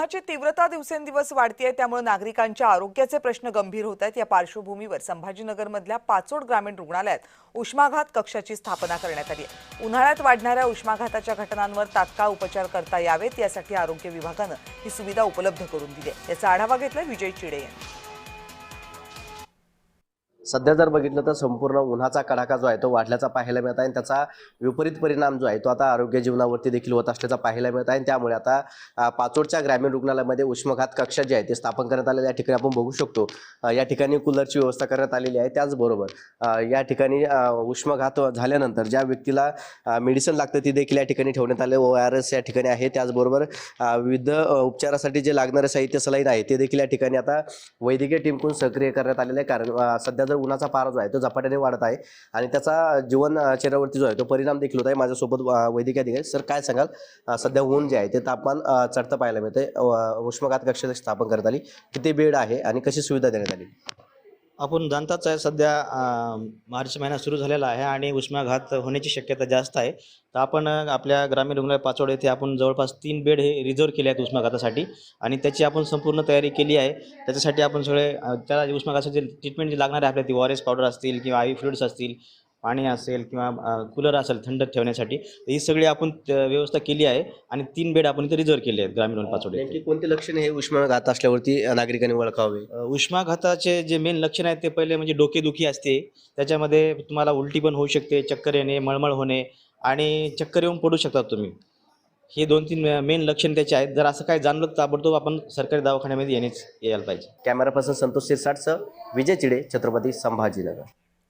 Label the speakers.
Speaker 1: उन्हाची तीव्रता दिवसेंदिवस वाढतीये, त्यामुळे नागरिकांच्या आरोग्याचे प्रश्न गंभीर होत आहेत। या पार्श्वभूमीवर संभाजीनगरमधल्या पाचोड ग्रामीण रुग्णालयात उष्माघात कक्षाची स्थापना करण्यात आली आहे। उन्हाळ्यात वाढणाऱ्या उष्माघाताच्या घटनांवर तात्काळ उपचार करता यावेत यासाठी आरोग्य विभागानं ही सुविधा उपलब्ध करून दिली आहे। याचा आढावा घेतला विजय चिडे यांनी।
Speaker 2: सध्या जर बघितलं तर संपूर्ण उन्हाचा कडाका जो आहे तो वाढल्याचा पाहायला मिळत आहे आणि त्याचा विपरीत परिणाम जो आहे तो आता आरोग्य जीवनावरती देखील होत असल्याचा पाहायला मिळत आहे। त्यामुळे आता पाचोडच्या ग्रामीण रुग्णालयामध्ये उष्माघात कक्ष जे आहे ते स्थापन करण्यात आलेले या ठिकाणी आपण बघू शकतो। या ठिकाणी कूलरची व्यवस्था करण्यात आलेली आहे। त्याचबरोबर या ठिकाणी उष्माघात झाल्यानंतर ज्या व्यक्तीला मेडिसिन लागतं ती देखील या ठिकाणी ठेवण्यात आले। ORS या ठिकाणी आहे। त्याचबरोबर विविध उपचारासाठी जे लागणारे साहित्य सलाईन आहे ते देखील या ठिकाणी आता वैद्यकीय टीमकडून सक्रिय करण्यात आलेले आहे। कारण सध्या जर उन्हाचा पारा जो आहे तो झपाट्याने वाढत आहे आणि त्याचा जीवन चेहऱ्यावरती जो आहे तो परिणाम देखील होत आहे। माझ्यासोबत वैद्यकीय अधिकारी सर, काय सांगाल, सध्या ऊन जे आहे ते तापमान चढतं पाहायला मिळते, उष्माघात कक्ष स्थापन करण्यात आली, किती बेड आहे आणि कशी सुविधा देण्यात आली?
Speaker 3: आपण जाणताच आहे, सध्या मार्च महिना सुरू झालेला आहे आणि उष्माघात होण्याची शक्यता जास्त आहे। तर आपण आपल्या ग्रामीण रुग्णालय पाचोड येथे आपण जवळपास 3 बेड हे रिझर्व केले आहेत उष्माघातासाठी आणि त्याची आपण संपूर्ण तयारी केली आहे। त्याच्यासाठी आपण सगळे त्या उष्माघाताची ट्रीटमेंट जी लागणार आहे आपल्या ती ORS पावडर असतील किंवा IV फ्लुइड्स असतील, पाणी असेल किंवा कूलर असेल थंड ठेवण्यासाठी, ही सगळी आपण व्यवस्था केली आहे आणि 3 बेड आपण इथे रिझर्व केले आहेत ग्रामीण रुग्णालय पाचोड येथे।
Speaker 2: नेमकी कोणते लक्षणे हे उष्माघात असल्यावरती नागरिकांनी ओळखावे?
Speaker 3: उष्माघाताचे जे मेन लक्षण आहेत ते पहिले म्हणजे डोकेदुखी असते, त्याच्यामध्ये तुम्हाला उलटी पण होऊ शकते, चक्कर येणे, मळमळ होणे आणि चक्कर येऊन पडू शकतात तुम्ही। हे 2-3 मेन लक्षण त्याचे आहेत। जर असं काही जाणवलं तर ताबडतोब आपण सरकारी दवाखान्यामध्ये यायला पाहिजे।
Speaker 2: कॅमेरा पर्सन संतोष शिरसाटसह विजय चिडे, छत्रपती संभाजीनगर।